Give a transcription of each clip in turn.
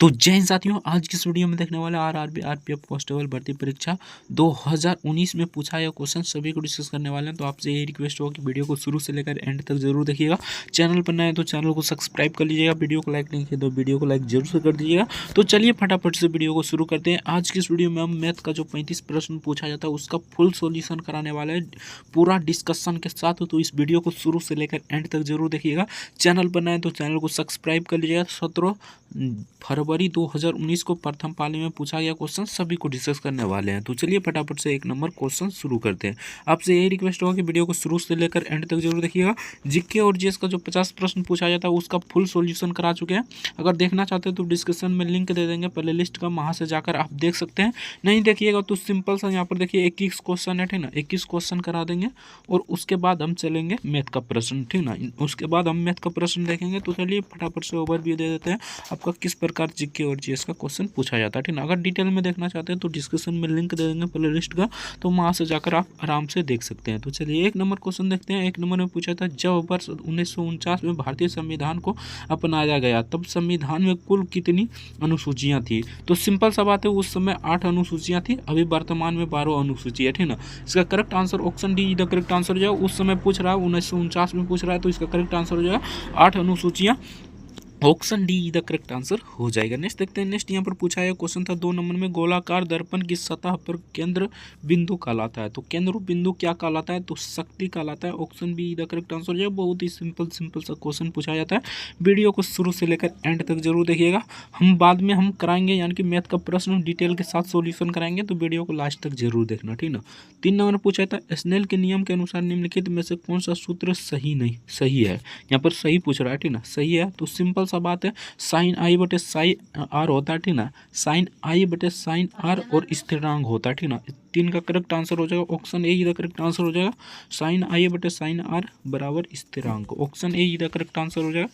तो जय हिंद साथियों, आज की इस वीडियो में देखने वाले आरआरबी आरपीएफ कांस्टेबल भर्ती परीक्षा 2019 में पूछा यह क्वेश्चन सभी को डिस्कस करने वाले हैं। तो आपसे यही रिक्वेस्ट होगा कि वीडियो को शुरू से लेकर एंड तक जरूर देखिएगा। चैनल पर नए हैं तो चैनल को सब्सक्राइब कर लीजिएगा। वीडियो को लाइक नहीं किया तो वीडियो को लाइक जरूर से कर दीजिएगा। तो चलिए फटाफट से वीडियो को शुरू करते हैं। आज की इस वीडियो में हम मैथ का जो 35 प्रश्न पूछा जाता है उसका फुल सोल्यूशन कराने वाले हैं, पूरा डिस्कशन के साथ। तो इस वीडियो को शुरू से लेकर एंड तक जरूर देखिएगा। चैनल पर नए हैं तो चैनल को सब्सक्राइब कर लीजिएगा। 17 फरवरी 2019 को प्रथम पाली में पूछा गया क्वेश्चन सभी को डिस्कस करने वाले हैं। तो चलिए फटाफट से एक नंबर क्वेश्चन शुरू करते हैं। आपसे यही रिक्वेस्ट होगा कि वीडियो को शुरू से लेकर एंड तक जरूर देखिएगा। जीके और जीएस का जो 50 प्रश्न पूछा जाता है उसका फुल सॉल्यूशन करा चुके हैं। अगर देखना चाहते हैं तो डिस्क्रिप्शन में लिंक दे देंगे प्ले लिस्ट का, वहाँ से जाकर आप देख सकते हैं। नहीं देखिएगा तो सिंपल सा यहाँ पर देखिए 21 क्वेश्चन है, ठीक ना। 21 क्वेश्चन करा देंगे और उसके बाद हम चलेंगे मैथ का प्रश्न, ठीक ना। उसके बाद हम मैथ का प्रश्न देखेंगे। तो चलिए फटाफट से ओवरव्यू दे देते हैं आपका किस प्रकार जीके और जीएस का क्वेश्चन पूछा जाता है, ठीक ना। अगर डिटेल में देखना चाहते हैं तो डिस्क्रिप्शन में लिंक दे देंगे प्ले लिस्ट का, तो वहाँ से जाकर आप आराम से देख सकते हैं। तो चलिए एक नंबर क्वेश्चन देखते हैं। एक नंबर में पूछा था, जब वर्ष 1949 में भारतीय संविधान को अपनाया गया तब संविधान में कुल कितनी अनुसूचियाँ थी। तो सिंपल सा बात है, उस समय 8 अनुसूचियाँ थी, अभी वर्तमान में 12 अनुसूची है, ठीक ना। इसका correct answer option D the correct answer हो जाएगा। उस समय पूछ रहा है 1949 में पूछ रहा है, तो इसका करेक्ट आंसर हो जाएगा 8 अनुसूचियाँ। Option D the correct answer हो जाएगा। नेक्स्ट देखते हैं। नेक्स्ट यहाँ पर पूछा है क्वेश्चन था 2 नंबर में, गोलाकार दर्पण की सतह पर केंद्र बिंदु कहलाता है। तो केंद्र बिंदु क्या कहलाता है, तो शक्ति कहलाता है। Option be the correct answer हो जाएगा। बहुत ही सिंपल सा क्वेश्चन पूछा जाता है। वीडियो को शुरू से लेकर एंड तक जरूर देखिएगा। हम बाद में हम कराएंगे, यानी कि मैथ का प्रश्न डिटेल के साथ सोल्यूशन कराएंगे, तो वीडियो को लास्ट तक जरूर देखना, ठीक ना। 3 नंबर पूछा था, स्नेल के नियम के अनुसार निम्नलिखित में से कौन सा सूत्र सही है। यहाँ पर सही पूछ रहा है, ठीक ना। सही है तो सिंपल सा बात है, साइन आई बटे साइन आर होता है, ठीक ना। साइन आई बटे साइन आर और स्थिरांक होता है, ठीक ना। 3 का करेक्ट आंसर हो जाएगा। Option A the correct answer हो जाएगा। साइन आई बटे साइन आर बराबर स्थिरांक, option A the correct answer हो जाएगा।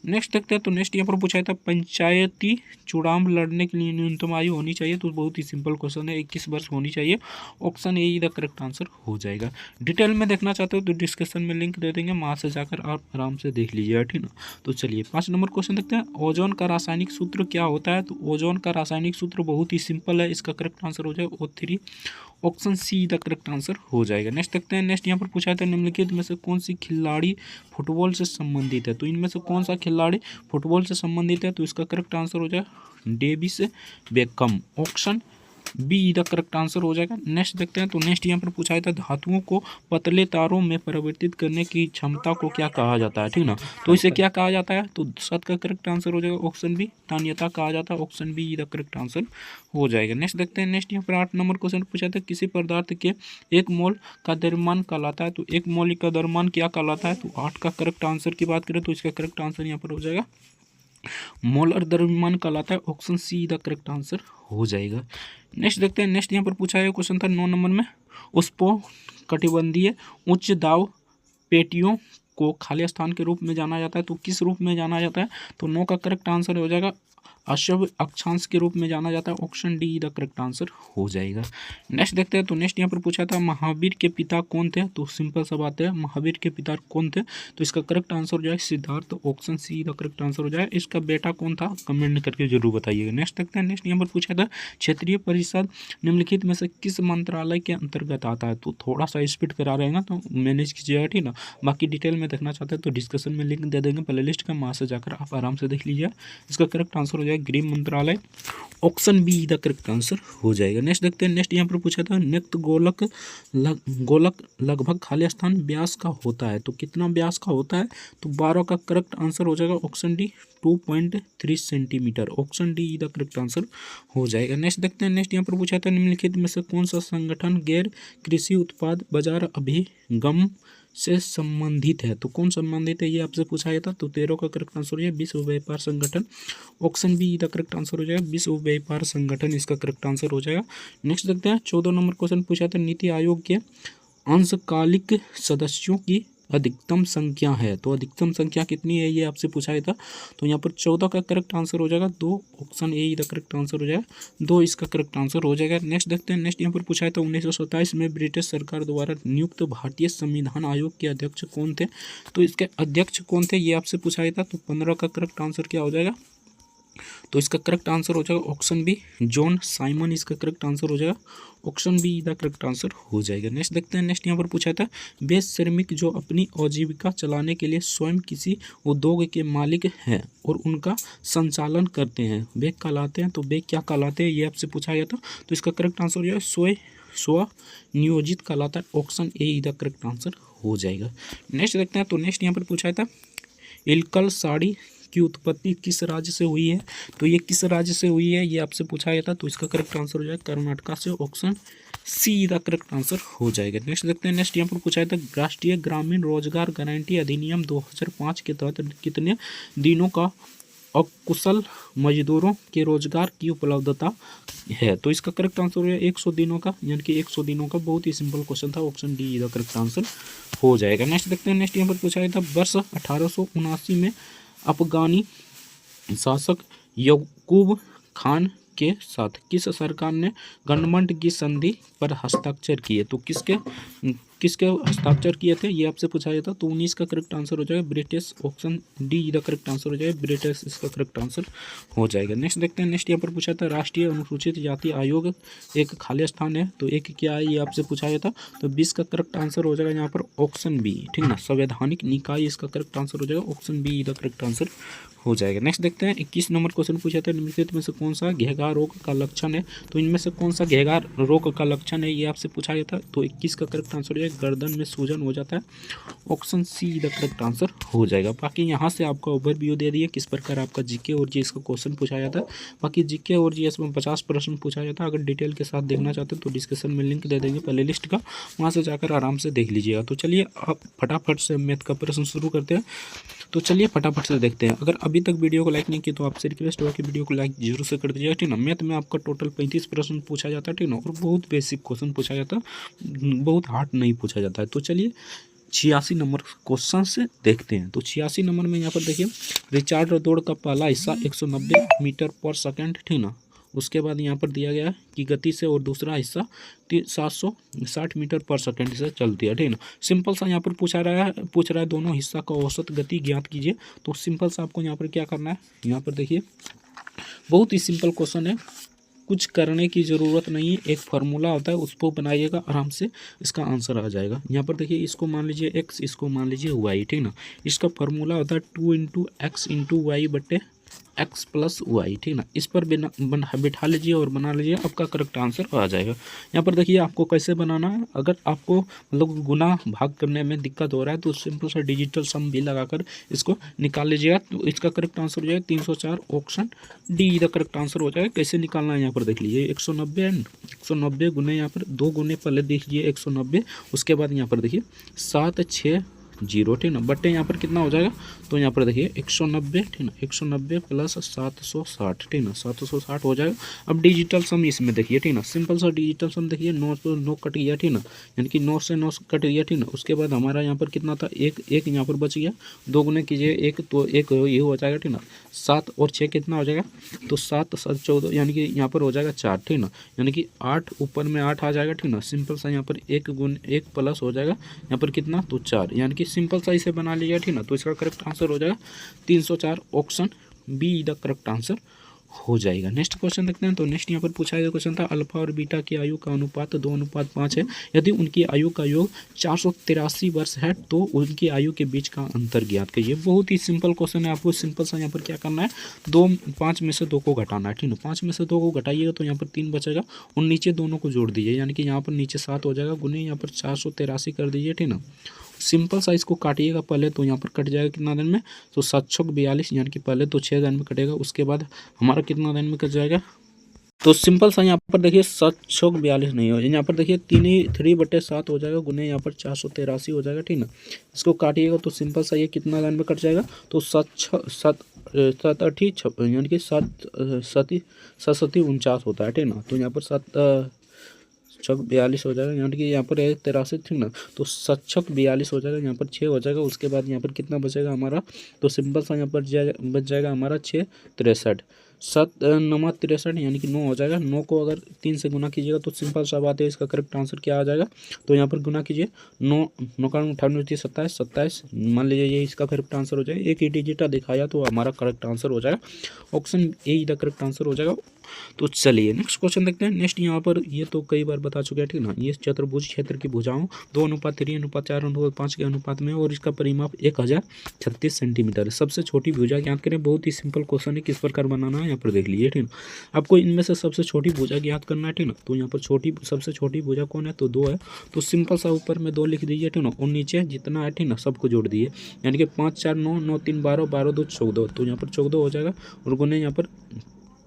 नेक्स्ट देखते हैं। तो नेक्स्ट यहाँ पर पूछा था, पंचायती चुनाव लड़ने के लिए न्यूनतम आयु होनी चाहिए। तो बहुत ही सिंपल क्वेश्चन है, 21 वर्ष होनी चाहिए। Option A the correct answer हो जाएगा। डिटेल में देखना चाहते हो तो डिस्क्रिप्शन में लिंक दे देंगे, वहाँ से जाकर आप आराम से देख लीजिएगा, ठीक ना। तो चलिए 5 नंबर क्वेश्चन देखते हैं। ओजोन का रासायनिक सूत्र क्या होता है। तो ओजोन का रासायनिक सूत्र बहुत ही सिंपल है, इसका करेक्ट आंसर हो जाएगा O3। Option see the correct answer हो जाएगा। नेक्स्ट देखते हैं। नेक्स्ट यहाँ पर पूछा था, निम्नलिखित में से कौन सी खिलाड़ी फुटबॉल से संबंधित है। तो इनमें से कौन सा खिलाड़ी फुटबॉल से संबंधित है, तो इसका करेक्ट आंसर हो जाएगा Davis Beckham. Option be the correct answer हो जाएगा। नेक्स्ट देखते हैं। तो नेक्स्ट यहाँ पर पूछा था, धातुओं को पतले तारों में परिवर्तित करने की क्षमता को क्या कहा जाता है, ठीक ना। तो इसे क्या कहा जाता है, तो 7 का करेक्ट आंसर हो जाएगा। ऑप्शन बी तान्यता कहा जाता है। Option be the correct answer हो जाएगा। नेक्स्ट देखते हैं। नेक्स्ट यहाँ पर 8 नंबर क्वेश्चन पूछा था, किसी पदार्थ के 1 मोल का द्रव्यमान कहलाता है। तो 1 मोल का द्रव्यमान क्या कहलाता है। तो 8 का करेक्ट आंसर की बात करें तो इसका करेक्ट आंसर यहाँ पर हो जाएगा मोलर द्रव्यमान कहलाता है। Option see the correct answer हो जाएगा। नेक्स्ट देखते हैं। नेक्स्ट यहाँ पर पूछा है क्वेश्चन था 9 नंबर में, उष्णकटिबंधीय उच्च दाब पेटियों को खाली स्थान के रूप में जाना जाता है। तो किस रूप में जाना जाता है, तो 9 का करेक्ट आंसर हो जाएगा अशुभ अक्षांश के रूप में जाना जाता है। Option D the correct answer हो जाएगा। नेक्स्ट देखते हैं। तो नेक्स्ट यहाँ पर पूछा था, महावीर के पिता कौन थे। तो सिंपल सा बात है, महावीर के पिता कौन थे, तो इसका करेक्ट आंसर हो जाएगा Siddharth. Option see the correct answer हो जाएगा। इसका बेटा कौन था, कमेंट करके जरूर बताइएगा। नेक्स्ट देखते हैं। नेक्स्ट यहाँ पर पूछा था, क्षेत्रीय परिषद निम्नलिखित में से किस मंत्रालय के अंतर्गत आता है। तो थोड़ा सा स्पीड करा रहेगा तो मैनेज कीजिएगा, ठीक ना। बाकी डिटेल में देखना चाहते हैं तो डिस्कशन में लिंक दे देंगे प्ले लिस्ट का, वहाँ से जाकर आप आराम से देख लीजिए। इसका करेक्ट आंसर हो जाएगा गृह मंत्रालय। Option be the correct answer हो जाएगा। नेक्स्ट देखते हैं। नेक्स्ट यहाँ पर पूछा था, नियुक्त गोलक लगभग खाली स्थान व्यास का होता है। तो कितना व्यास का होता है, तो 12 का करेक्ट आंसर हो जाएगा। Option D 2.3 centimetre. Option D the correct answer हो जाएगा। नेक्स्ट देखते हैं। नेक्स्ट यहाँ पर पूछा था, निम्नलिखित में से कौन सा संगठन गैर कृषि उत्पाद बाजार अभिगम से संबंधित है। तो कौन संबंधित है ये आपसे पूछा गया था। तो 13 का करेक्ट आंसर हो जाएगा विश्व व्यापार संगठन। Option be the correct answer हो जाएगा विश्व व्यापार संगठन, इसका करेक्ट आंसर हो जाएगा। नेक्स्ट देखते हैं। 14 नंबर क्वेश्चन पूछा था, नीति आयोग के अंशकालिक सदस्यों की अधिकतम संख्या है। तो अधिकतम संख्या कितनी है ये आपसे पूछा गया था। तो यहाँ पर 14 का करेक्ट आंसर हो जाएगा 2। Option A the correct answer हो जाएगा 2, इसका करेक्ट आंसर हो जाएगा। नेक्स्ट देखते हैं। नेक्स्ट यहाँ पर पूछा था, 1927 में ब्रिटिश सरकार द्वारा नियुक्त भारतीय संविधान आयोग के अध्यक्ष कौन थे। तो इसके अध्यक्ष कौन थे ये आपसे पूछा गया था। तो 15 का करेक्ट आंसर क्या हो जाएगा, तो इसका करेक्ट आंसर हो जाएगा ऑप्शन बी, जॉन साइमन इसका करेक्ट आंसर हो जाएगा, option be the correct answer हो जाएगा। नेक्स्ट देखते हैं। नेक्स्ट यहाँ पर पूछा था बेस्ट श्रमिक जो अपनी आजीविका चलाने के लिए स्वयं किसी उद्योग के मालिक हैं और उनका संचालन करते हैं, वे कहलाते हैं। तो वे क्या कहलाते हैं ये आपसे पूछा गया था। तो इसका करेक्ट आंसर हो जाएगा स्व नियोजित कहलाता है, option A the correct answer हो जाएगा। नेक्स्ट देखते हैं। तो नेक्स्ट यहाँ पर पूछा था इलकल साड़ी की उत्पत्ति किस राज्य से हुई है। तो ये किस राज्य से हुई है ये आपसे पूछा गया था। तो इसका करेक्ट आंसर हो जाएगा कर्नाटका से, option see the correct answer हो जाएगा। नेक्स्ट देखते हैं। नेक्स्ट यहाँ पर पूछा गया था राष्ट्रीय ग्रामीण रोजगार गारंटी अधिनियम 2005 के तहत कितने दिनों का अकुशल मजदूरों के रोजगार की उपलब्धता है। तो इसका करेक्ट आंसर हो गया 100 दिनों का, यानी कि 100 दिनों का। बहुत ही सिंपल क्वेश्चन था, option D the correct answer हो जाएगा। नेक्स्ट देखते हैं। नेक्स्ट यहाँ पर पूछा गया था वर्ष 1879 में अफगानी शासक यकूब खान के साथ किस सरकार ने गठबंधन की संधि पर हस्ताक्षर किए। तो किसके हस्ताक्षर किए थे ये आपसे पूछा गया था। तो 19 का करेक्ट आंसर हो जाएगा British, option D the correct answer हो जाएगा ब्रिटिश, इसका करेक्ट आंसर हो जाएगा। नेक्स्ट देखते हैं। नेक्स्ट यहाँ पर पूछा था राष्ट्रीय अनुसूचित जाति आयोग एक खाली स्थान है, तो एक क्या है ये आपसे पूछा गया था। तो 20 का करेक्ट आंसर हो जाएगा यहाँ पर ऑप्शन बी, ठीक ना, संवैधानिक निकाय इसका करेक्ट आंसर हो जाएगा, option be the correct answer हो जाएगा। नेक्स्ट देखते हैं। 21 नंबर क्वेश्चन पूछा था निम्नलिखित में से कौन सा घेगार रोग का लक्षण है। तो इनमें से कौन सा घेगार रोग का लक्षण है ये आपसे पूछा गया था। तो 21 का करेक्ट आंसर हो जाएगा गर्दन में सूजन हो जाता है, option see the correct answer हो जाएगा। बाकी यहाँ से आपका ओवरव्यू दे दिया किस प्रकार आपका जीके और जीएस का क्वेश्चन पूछा जाता है। बाकी जीके और जीएस में 50 प्रश्न पूछा जाता है। अगर डिटेल के साथ देखना चाहते हैं तो डिस्क्रिप्शन में लिंक दे देंगे प्ले लिस्ट का, वहाँ से जाकर आराम से देख लीजिएगा। तो चलिए आप फटाफट से मैथ का प्रश्न शुरू करते हैं। तो चलिए फटाफट से देखते हैं। अगर अभी तक वीडियो को लाइक नहीं किया तो आपसे रिक्वेस्ट होगा कि वीडियो को लाइक जरूर से कर दीजिएगा, ठीक ना। मैथ में आपका टोटल 35 प्रश्न पूछा जाता है, ठीक ना, और बहुत बेसिक क्वेश्चन पूछा जाता है, बहुत हार्ड नहीं पूछा जाता है। तो चलिए 86 नंबर क्वेश्चन से देखते हैं। तो 86 नंबर में यहाँ पर देखिए रिचार्ड दौड़ का पहला हिस्सा 190 मीटर पर सेकेंड, ठीक ना। उसके बाद यहाँ पर दिया गया है कि गति से और दूसरा हिस्सा 760 मीटर पर सेकेंड से चलती है, ठीक ना। सिंपल सा यहाँ पर पूछ रहा है दोनों हिस्सा का औसत गति ज्ञात कीजिए। तो सिंपल सा आपको यहाँ पर क्या करना है, यहाँ पर देखिए बहुत ही सिंपल क्वेश्चन है, कुछ करने की ज़रूरत नहीं है। एक फार्मूला होता है उसको बनाइएगा, आराम से इसका आंसर आ जाएगा। यहाँ पर देखिए इसको मान लीजिए x, इसको मान लीजिए y, ठीक ना। इसका फार्मूला होता है 2 इंटू एक्स इंटू वाई बटे x प्लस वाई, ठीक ना। इस पर बिठा लीजिए और बना लीजिए, आपका करेक्ट आंसर आ जाएगा। यहाँ पर देखिए आपको कैसे बनाना है। अगर आपको मतलब गुना भाग करने में दिक्कत हो रहा है तो सिंपल सा डिजिटल सम भी लगाकर इसको निकाल लीजिएगा। तो इसका करेक्ट आंसर हो जाएगा 304, option D the correct answer हो जाएगा। कैसे निकालना है यहाँ पर देख लीजिए 190 गुने यहाँ पर 2 गुने पहले देख लीजिए 190, उसके बाद यहाँ पर देखिए 760, ठीक ना, बटे यहाँ पर कितना हो जाएगा। तो यहाँ पर देखिए 190, ठीक ना, 190 प्लस 760, ठीक ना, 760 हो जाएगा। अब डिजिटल सम इसमें देखिए, ठीक ना, सिंपल सा डिजिटल सम देखिए 9 से 9 कट गया, ठीक ना, यानी कि 9 से 9 कट गया, ठीक ना। उसके बाद हमारा यहाँ पर कितना था, एक यहाँ पर बच गया, 2 गुने कीजिए 1 तो 1 ये हो जाएगा, ठीक ना। 7 और 6 कितना हो जाएगा, तो 7 7 14, यानी कि यहाँ पर हो जाएगा 4, ठीक ना, यानी कि 8 ऊपर में 8 आ जाएगा, ठीक ना। सिंपल सा यहाँ पर 1 प्लस हो जाएगा यहाँ पर कितना, तो 4, यानी कि सिंपल सा इसे बना लिया, ठीक ना। तो इसका करेक्ट आंसर हो जाएगा 304, option be the correct answer हो जाएगा। नेक्स्ट क्वेश्चन देखते हैं। तो नेक्स्ट यहाँ पर पूछा गया क्वेश्चन था अल्फा और बीटा की आयु का अनुपात 2:5 है। यदि उनकी आयु का योग 483 वर्ष है तो उनकी आयु के बीच का अंतर ज्ञात कीजिए। बहुत ही सिंपल क्वेश्चन है, आपको सिंपल सा यहाँ पर क्या करना है, 5 में से 2 को घटाना है, ठीक है। 5 में से 2 को घटाइएगा तो यहाँ पर 3 बचेगा और नीचे दोनों को जोड़ दीजिए, यानी कि यहाँ पर नीचे 7 हो जाएगा, गुने यहाँ पर 483 कर दीजिए, ठीक ना। सिंपल साइज को काटिएगा पहले, तो यहाँ पर कट जाएगा कितना दिन में, तो 7 छक 42, यानी कि पहले तो 6 दिन में कटेगा, उसके बाद हमारा कितना दिन में कट जाएगा। तो सिंपल सा यहाँ पर देखिए 7 छक 42 नहीं हो, यहाँ पर देखिए 3/7 हो जाएगा, गुने यहाँ पर 483 हो जाएगा, ठीक ना। इसको काटिएगा तो सिंपल सा ये कितना दिन में कट जाएगा, तो 7 8 यानी कि 7 7 49 होता है, ठीक ना। तो यहाँ पर 7 छक 42 हो जाएगा, यानी कि यहाँ पर 83, ठीक ना। तो 7 छक 42 हो जाएगा, यहाँ पर 6 हो जाएगा, उसके बाद यहाँ पर कितना बचेगा हमारा, तो सिंपल सा यहाँ पर बच जाएगा हमारा 6 63, नमा 63 यानी कि 9 हो जाएगा। 9 को अगर 3 से गुना कीजिएगा तो सिंपल सा बात है, इसका करेक्ट आंसर क्या आ जाएगा। तो यहाँ पर गुना कीजिए, 9 का 98 27 27 मान लीजिए ये इसका करेक्ट आंसर हो जाएगा। एक ही डिजिट दिखाया तो हमारा करेक्ट आंसर हो जाएगा, option A the correct answer हो जाएगा। तो चलिए नेक्स्ट क्वेश्चन देखते हैं। नेक्स्ट यहाँ पर ये तो कई बार बता चुके हैं, ठीक ना। ये चतुर्भुज क्षेत्र की भुजाओं 2:3:4:5 के अनुपात में और इसका परिमाप 1036 सेंटीमीटर है। सबसे छोटी भुजा ज्ञात करें। बहुत ही सिंपल क्वेश्चन है, किस प्रकार बनाना है यहाँ पर देख लीजिए, ठीक ना। आपको इनमें से सबसे छोटी भुजा ज्ञात करना है, ठीक ना। तो यहाँ पर सबसे छोटी भुजा कौन है, तो 2 है। तो सिंपल सा ऊपर में 2 लिख दीजिए, ठीक ना, और नीचे जितना है, ठीक ना, सबको जोड़ दीजिए। यानी कि 5 4 9 9 3 12 12 2 14। तो यहाँ पर 14 हो जाएगा और गुने यहाँ पर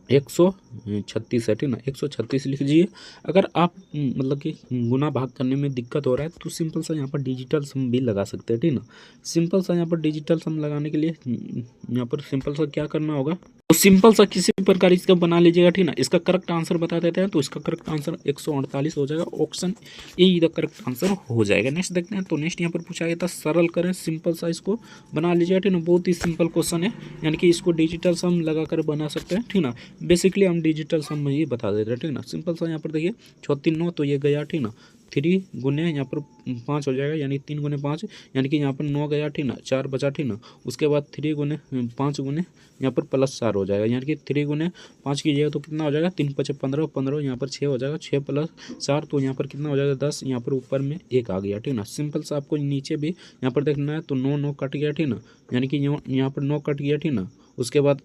136 है, ठीक ना, 136 लिख दीजिए। अगर आप मतलब कि गुना भाग करने में दिक्कत हो रहा है तो सिंपल सा यहाँ पर डिजिटल सम भी लगा सकते हैं, ठीक ना। सिंपल सा यहाँ पर डिजिटल सम लगाने के लिए यहाँ पर सिंपल सा क्या करना होगा, तो सिंपल सा किसी प्रकार इसका बना लीजिएगा, ठीक ना। इसका करेक्ट आंसर बता देते हैं, तो इसका करेक्ट आंसर 148 हो जाएगा, option A the correct answer हो जाएगा। नेक्स्ट देखते हैं। तो नेक्स्ट यहाँ पर पूछा गया था, सरल करें। सिंपल सा इसको बना लीजिएगा, ठीक ना। बहुत ही सिंपल क्वेश्चन है, यानी कि इसको डिजिटल सम लगा कर बना सकते हैं, ठीक ना। बेसिकली हम डिजिटल सम में ही बता देते हैं, ठीक ना। सिंपल सा यहाँ पर देखिए 36 9 तो ये गया, ठीक ना। 3 गुने यहाँ पर 5 हो जाएगा, यानी 3 गुने 5 यानी कि यहाँ पर 9 गया, ठीक ना, 4 बचा, ठीक ना। उसके बाद 3 गुने 5 गुने यहाँ पर +4 हो जाएगा, यानी कि 3 गुने 5 कीजिएगा तो कितना हो जाएगा, 3 5 15 15 यहाँ पर 6 हो जाएगा, 6 + 4 तो यहाँ पर कितना हो जाएगा 10। यहाँ पर ऊपर में 1 आ गया, ठीक ना। सिंपल सा आपको नीचे भी यहाँ पर देखना है, तो 9 9 कट गया, ठीक ना, यानी कि यहाँ पर 9 कट गया, ठीक ना। उसके बाद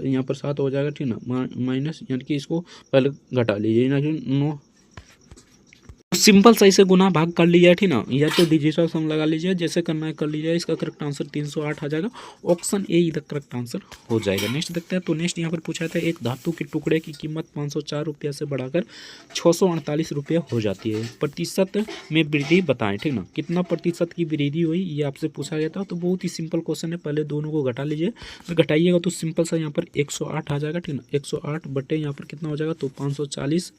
यहाँ पर 7 हो जाएगा, ठीक ना, माइनस यानी कि इसको पहले घटा लीजिए, यानी कि 9 सिंपल सा इसे गुना भाग कर लिया, ठीक ना। या तो डिजिटल सम लगा लीजिए, जैसे करना है कर लीजिए। इसका करेक्ट आंसर 308 आ जाएगा, option A the correct answer हो जाएगा। नेक्स्ट देखते हैं। तो नेक्स्ट यहाँ पर पूछा था, एक धातु के टुकड़े की कीमत 504 रुपये से बढ़ाकर 648 रुपये हो जाती है, प्रतिशत में वृद्धि बताएं, ठीक ना। कितना प्रतिशत की वृद्धि हुई ये आपसे पूछा गया था। तो बहुत ही सिंपल क्वेश्चन है, पहले दोनों को घटा लीजिए। तो घटाइएगा तो सिंपल सा यहाँ पर 108 आ जाएगा, ठीक ना। 108 बटे यहाँ पर कितना हो जाएगा, तो 540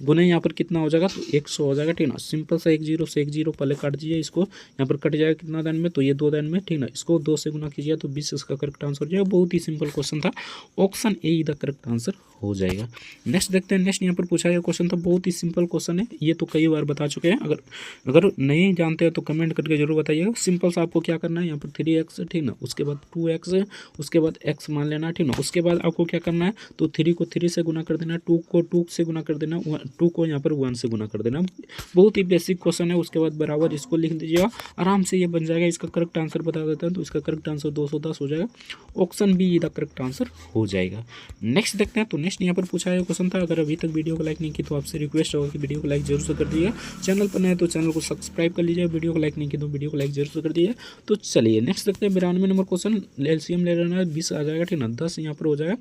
गुने यहाँ पर कितना हो जाएगा, तो 100 हो जाएगा, ठीक ना। सिंपल सा 1 0 से 1 0 पहले काट दीजिए, इसको यहाँ पर कट जाएगा कितना दान में, तो ये 2 दान में, ठीक ना। इसको 2 से गुना कीजिए तो 20 इसका करेक्ट आंसर हो जाएगा। बहुत ही सिंपल क्वेश्चन था, option A the correct answer हो जाएगा। नेक्स्ट देखते हैं। नेक्स्ट यहाँ पर पूछा गया क्वेश्चन था, बहुत ही सिंपल क्वेश्चन है, ये तो कई बार बता चुके हैं। अगर नहीं जानते हैं तो कमेंट करके जरूर बताइएगा। सिंपल सा आपको क्या करना है, यहाँ पर 3x, ठीक ना, उसके बाद 2x, उसके बाद x मान लेना है, ठीक ना। उसके बाद आपको क्या करना है, तो 3 को 3 से गुना कर देना, 2 को 2 से गुना कर देना, 2 को यहाँ पर 1 से गुना कर देना। बहुत ही बेसिक क्वेश्चन है। उसके बाद बराबर इसको लिख दीजिएगा, आराम से ये बन जाएगा। इसका करेक्ट आंसर बता देता हूँ, तो इसका करेक्ट आंसर 210 हो जाएगा, option be the correct answer हो जाएगा। नेक्स्ट देखते हैं। तो नेक्स्ट यहाँ पर पूछा गया क्वेश्चन था, अगर अभी तक वीडियो को लाइक नहीं की तो आपसे रिक्वेस्ट होगा कि वीडियो को लाइक जरूर से कर दीजिए। चैनल पर नए तो चैनल को सब्सक्राइब कर लीजिए, वीडियो को लाइक नहीं की तो वीडियो को लाइक जरूर से कर दीजिए। तो चलिए नेक्स्ट देखते हैं। 92 नंबर क्वेश्चन, एलसीएम ले लेना है, 20 आ जाएगा, ठीक ना। 10 यहाँ पर हो जाएगा,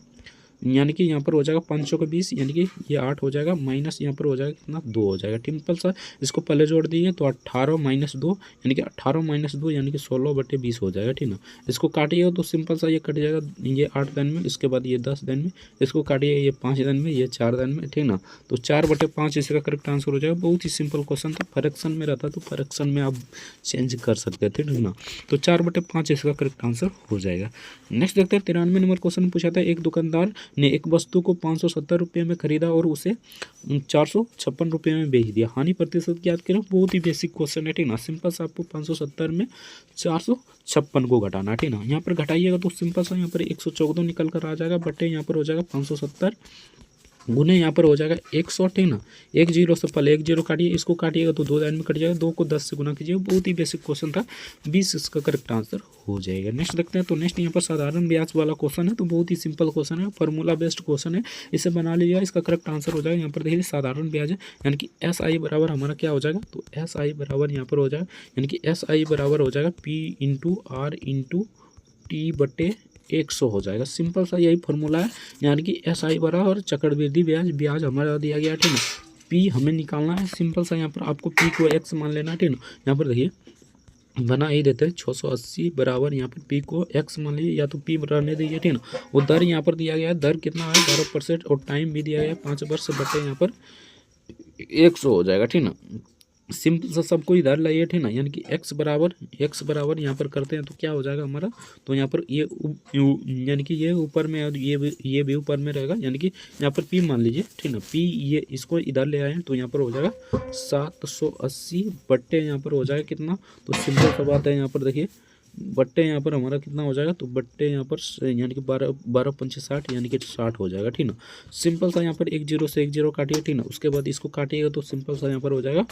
यानी कि यहाँ पर हो जाएगा 500 का 20, यानी कि ये 8 हो जाएगा, माइनस यहाँ पर हो जाएगा कितना, 2 हो जाएगा। सिंपल सा इसको पहले जोड़ दिए तो 18 - 2 यानी कि 18 - 2 यानी कि 16/20 हो जाएगा, ठीक ना। इसको काटिए तो सिंपल सा ये कट जाएगा, ये 8 दिन में, इसके बाद ये 10 दिन में, इसको काटिए ये 5 दिन में, ये 4 दिन में, ठीक ना। तो 4/5 इसका करेक्ट आंसर हो जाएगा। बहुत ही सिंपल क्वेश्चन था, फ्रैक्शन में रहता तो फ्रैक्शन में आप चेंज कर सकते थे, ठीक ना। तो 4/5 इसका करेक्ट आंसर हो जाएगा। नेक्स्ट देखते हैं। 93 नंबर क्वेश्चन पूछा था, एक दुकानदार ने एक वस्तु को 570 रुपये में खरीदा और उसे 456 रुपये में बेच दिया, हानि प्रतिशत ज्ञात करें। बहुत ही बेसिक क्वेश्चन है, ठीक ना। सिंपल सा आपको 570 में 456 को घटाना है, ठीक ना। यहाँ पर घटाइएगा तो सिंपल सा यहाँ पर 114 निकल कर आ जाएगा, बटे यहाँ पर हो जाएगा 570 गुने यहाँ पर हो जाएगा 100, ठीक ना। 1 0 से पहले 1 0 काटिए, इसको काटिएगा तो 2 लाइन में कट जाएगा, 2 को 10 से गुना कीजिएगा। बहुत ही बेसिक क्वेश्चन था, 20 इसका करेक्ट आंसर हो जाएगा। नेक्स्ट देखते हैं। तो नेक्स्ट यहाँ पर साधारण ब्याज वाला क्वेश्चन है, तो बहुत ही सिंपल क्वेश्चन है, फार्मूला बेस्ड क्वेश्चन है, इसे बना लीजिएगा। इसका करेक्ट आंसर हो जाएगा, यहाँ पर देखिए साधारण ब्याज है, यानी कि SI बराबर हमारा क्या हो जाएगा, तो SI बराबर यहाँ पर हो जाएगा, यानी कि SI बराबर हो जाएगा P × R × T बटे 100 हो जाएगा। सिंपल सा यही फॉर्मूला है, यानी कि SI बराबर चक्रवृद्धि ब्याज हमारा दिया गया, ठीक ना। P हमें निकालना है। सिंपल सा यहाँ पर आपको P को X मान लेना है, ठीक ना। यहाँ पर देखिए बना ही देते हैं 680 बराबर, यहाँ पर P को X मान लीजिए, या तो P रहने दीजिए, ठीक ना। वो दर यहाँ पर दिया गया है, दर कितना है 12% और टाइम भी दिया गया है 5 वर्ष, बटे यहाँ पर 100 हो जाएगा, ठीक ना। सिंपल सा सबको इधर लाइए, ठीक ना, यानी कि x बराबर यहाँ पर करते हैं तो क्या हो जाएगा हमारा, तो यहाँ पर ये यानी कि ये ऊपर में और ये भी ऊपर में रहेगा, यानी कि यहाँ पर p मान लीजिए, ठीक ना, p ये इसको इधर ले आए तो यहाँ पर हो जाएगा 780 बट्टे यहाँ पर हो जाएगा कितना, तो सिंपल सा बात है, यहाँ पर देखिए बट्टे यहाँ पर हमारा कितना हो जाएगा, तो बट्टे यहाँ पर यानी कि 12×5 = 60 यानी कि 60 हो जाएगा, ठीक ना। सिंपल सा यहाँ पर 1 0 से 1 0 काटिए, ठीक ना, उसके बाद इसको काटिएगा तो सिंपल सा यहाँ पर हो जाएगा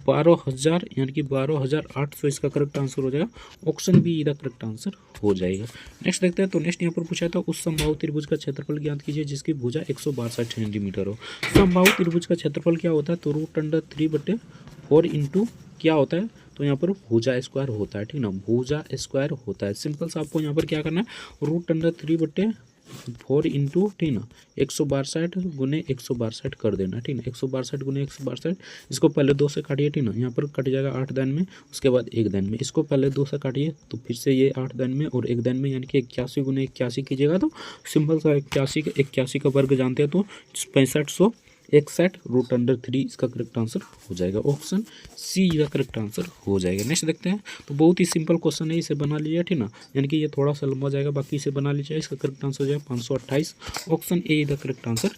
12,000 यानी कि 12,800 इसका करेक्ट आंसर हो जाएगा। ऑप्शन बी इधर करेक्ट आंसर हो जाएगा। नेक्स्ट देखते हैं, तो नेक्स्ट यहाँ पर पूछा था उस समबाहु त्रिभुज का क्षेत्रफल ज्ञात कीजिए जिसकी भुजा 162 सेंटीमीटर हो। समबाहु त्रिभुज का क्षेत्रफल क्या होता है, तो √3/4 इंटू क्या होता है, तो यहाँ पर भुजा स्क्वायर होता है, ठीक ना, भुजा स्क्वायर होता है। सिंपल सा आपको यहाँ पर क्या करना है, √3/4 इंटू, ठीक ना, 162 गुने 162 कर देना, ठीक ना, 162 गुने 162, इसको पहले 2 से काटिए, ठीक ना, यहाँ पर कट जाएगा 8 दिन में, उसके बाद 1 दिन में, इसको पहले 2 से काटिए तो फिर से ये 8 दिन में और 1 दिन में, यानी कि 81 गुने 81 कीजिएगा तो सिंपल सा 81 का वर्ग जानते हैं तो 6561 √3 इसका करेक्ट आंसर हो जाएगा। ऑप्शन सी का करेक्ट आंसर हो जाएगा। नेक्स्ट देखते हैं, तो बहुत ही सिंपल क्वेश्चन है, इसे बना लीजिए, ठीक ना, यानी कि ये थोड़ा सा लंबा जाएगा, बाकी इसे बना लीजिए, इसका करेक्ट आंसर हो जाएगा 528। ऑप्शन ए का करेक्ट आंसर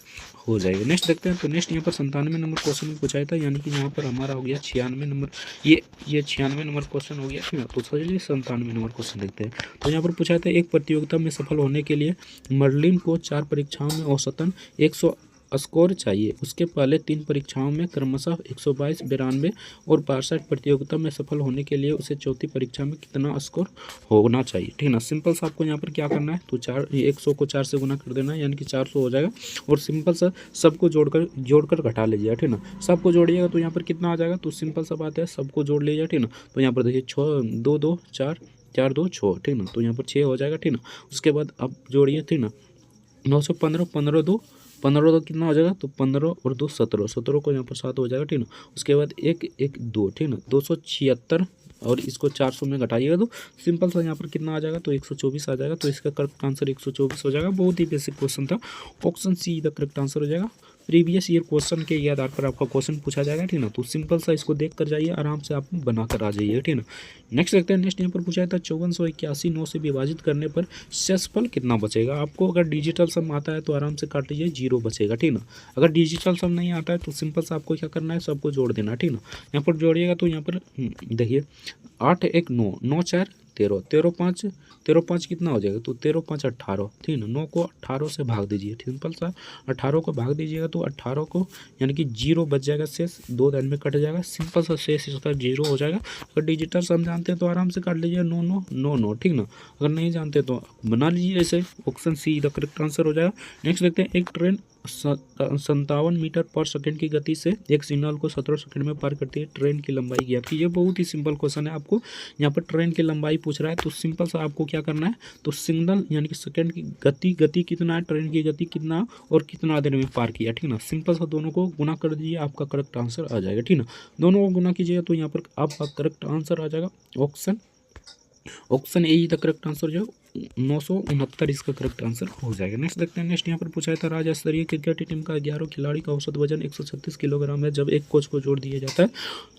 हो जाएगा। नेक्स्ट देखते हैं, तो नेक्स्ट यहाँ पर 97 नंबर क्वेश्चन में पूछा था, यानी कि यहाँ पर हमारा हो गया 96 नंबर, ये 96 नंबर क्वेश्चन हो गया, ठीक ना, तो चलिए 97 नंबर क्वेश्चन देखते हैं। तो यहाँ पर पूछा था एक प्रतियोगिता में सफल होने के लिए मर्लिन को 4 परीक्षाओं में औसतन 100 स्कोर चाहिए। उसके पहले 3 परीक्षाओं में क्रमशः 122, 92 और 62 प्रतियोगिता में सफल होने के लिए उसे चौथी परीक्षा में कितना स्कोर होना चाहिए, ठीक ना। सिंपल सा आपको यहाँ पर क्या करना है, तो 100 को 4 से गुना कर देना है, यानी कि 400 हो जाएगा, और सिंपल सा सबको जोड़कर घटा लीजिएगा, ठीक ना। सबको जोड़िएगा तो यहाँ पर कितना आ जाएगा, तो सिंपल सा बात है, सबको जोड़ लीजिएगा, ठीक ना। तो यहाँ पर देखिए 6 2 2 4 4 2 6, ठीक ना, तो यहाँ पर 6 हो जाएगा, ठीक ना। उसके बाद अब जोड़िए, ठीक ना, 915 15 2 कितना हो जाएगा, तो 15 और 2 17, 17 को यहाँ पर 7 हो जाएगा, ठीक ना। उसके बाद 1 1 2, ठीक ना, 276 और इसको 400 में घटाइएगा तो सिंपल सा यहाँ पर कितना आ जाएगा, तो 124 आ जाएगा, तो इसका करेक्ट आंसर 124 हो जाएगा। बहुत ही बेसिक क्वेश्चन था। Option see the correct answer हो जाएगा। प्रीवियस ईयर क्वेश्चन के आधार पर आपका क्वेश्चन पूछा जाएगा, ठीक ना, तो सिंपल सा इसको देख कर जाइए, आराम से आप बना कर आ जाइए, ठीक ना। नेक्स्ट देखते हैं, नेक्स्ट यहाँ पर पूछा था 5481 9 से विभाजित करने पर शेषफल कितना बचेगा। आपको अगर डिजिटल सम आता है तो आराम से काट लीजिए, 0 बचेगा, ठीक ना। अगर डिजिटल सम नहीं आता है तो सिंपल सा आपको क्या करना है, सबको जोड़ देना, ठीक ना। यहाँ पर जोड़िएगा तो यहाँ पर देखिए 8 1 9 9 4 13 13 5 कितना हो जाएगा, तो 13 5 18, ठीक ना। 9 को 18 से भाग दीजिए, सिंपल सा 18 को भाग दीजिएगा तो 18 को यानी कि 0 बच जाएगा, शेष 2 दिन में कट जाएगा, सिंपल सा शेष इसका 0 हो जाएगा। अगर डिजिटल सम जानते हैं तो आराम से काट लीजिए 9 9 9 9, ठीक ना। अगर नहीं जानते तो बना लीजिए ऐसे। Option see the correct answer हो जाएगा। नेक्स्ट देखते हैं, एक ट्रेन 57 मीटर पर सेकंड की गति से एक सिग्नल को 17 सेकंड में पार करती है, ट्रेन की लंबाई ज्ञात कीजिए। बहुत ही सिंपल क्वेश्चन है, आपको यहाँ पर ट्रेन की लंबाई पूछ रहा है तो सिंपल सा आपको क्या करना है, तो सिग्नल यानी कि सेकंड की गति कितना है, ट्रेन की गति कितना और कितना देर में पार किया, ठीक ना। सिंपल सा दोनों को गुना कर दीजिए, आपका करेक्ट आंसर आ जाएगा, ठीक ना। दोनों को गुना कीजिएगा तो यहाँ पर आपका करेक्ट आंसर आ जाएगा। Option A the correct answer जो 969 इसका करेक्ट आंसर हो जाएगा। नेक्स्ट देखते हैं, नेक्स्ट यहाँ पर पूछा था राज्य स्तरीय क्रिकेट टीम का 11 खिलाड़ी का औसत वजन 136 किलोग्राम है। जब एक कोच को जोड़ दिया जाता है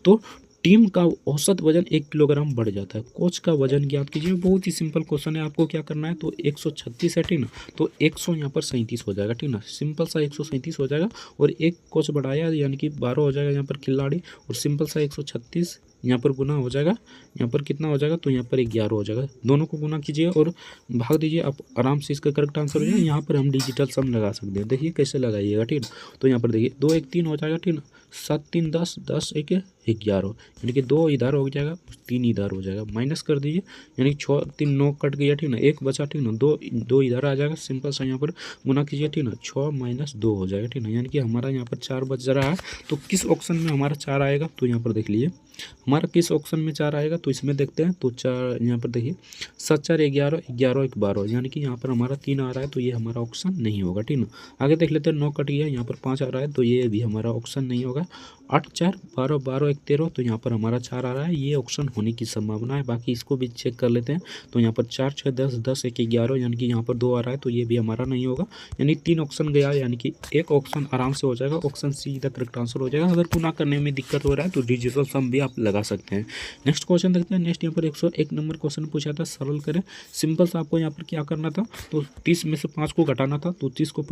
तो टीम का औसत वजन 1 किलोग्राम बढ़ जाता है। कोच का वजन ज्ञात कीजिए। बहुत ही सिंपल क्वेश्चन है, आपको क्या करना है, तो 136 है, ठीक ना, तो 100 यहाँ पर 37 हो जाएगा, ठीक ना। सिंपल सा 137 हो जाएगा और एक कोच बढ़ाया यानी कि 12 हो जाएगा यहाँ पर खिलाड़ी, और सिंपल सा 136 यहाँ पर गुना हो जाएगा, यहाँ पर कितना हो जाएगा, तो यहाँ पर 11 हो जाएगा। दोनों को गुना कीजिए और भाग दीजिए, आप आराम से इसका करेक्ट आंसर हो जाएगा। यहाँ पर हम डिजिटल सम लगा सकते हैं, देखिए कैसे लगाइएगा, ठीक ना। तो यहाँ पर देखिए 2 1 3 हो जाएगा, ठीक ना, 7 3 10 10 1 11, यानी कि 2 इधर हो जाएगा, 3 इधर हो जाएगा, माइनस कर दीजिए, यानी कि 6 3 9 कट गया, ठीक ना, 1 बचा, ठीक ना, 2 इधर आ जाएगा, सिंपल सा यहाँ पर गुना कीजिए, ठीक ना, 6 - 2 हो जाएगा, ठीक ना, यानी कि हमारा यहाँ पर 4 बच रहा है। तो किस ऑप्शन में हमारा 4 आएगा, तो यहाँ पर देख लीजिए हमारा हमारा किस ऑप्शन में 4 आएगा, तो इसमें देखते हैं। तो 4 यहाँ पर देखिए 7 4 11 11 1 12, यानी कि यहाँ पर हमारा 3 आ रहा है, तो ये हमारा ऑप्शन नहीं होगा, ठीक ना। आगे देख लेते हैं, 9 कट गया, यहाँ पर 5 आ रहा है, तो ये भी हमारा ऑप्शन नहीं होगा। 8 4 12 12 1 13, तो यहाँ पर हमारा 4 आ रहा है, ये ऑप्शन होने की संभावना है। बाकी इसको भी चेक कर लेते हैं। तो यहाँ पर 4 6 10 10 1 11, यानी कि यहाँ पर 2 आ रहा है, तो ये भी हमारा नहीं होगा। यानी 3 ऑप्शन गया, यानी कि एक ऑप्शन आराम से हो जाएगा, ऑप्शन सी इधर करेक्ट आंसर हो जाएगा। अगर पुनः करने में दिक्कत हो रहा है तो डिजिटल सम भी आप लगा सकते हैं। नेक्स्ट क्वेश्चन देखते हैं। नेक्स्ट यहाँ पर 101 नंबर क्वेश्चन पूछा था, सरल करें। सिंपल सा आपको यहाँ पर क्या करना था, तो 30 में से 5 को घटाना था, तो 30 को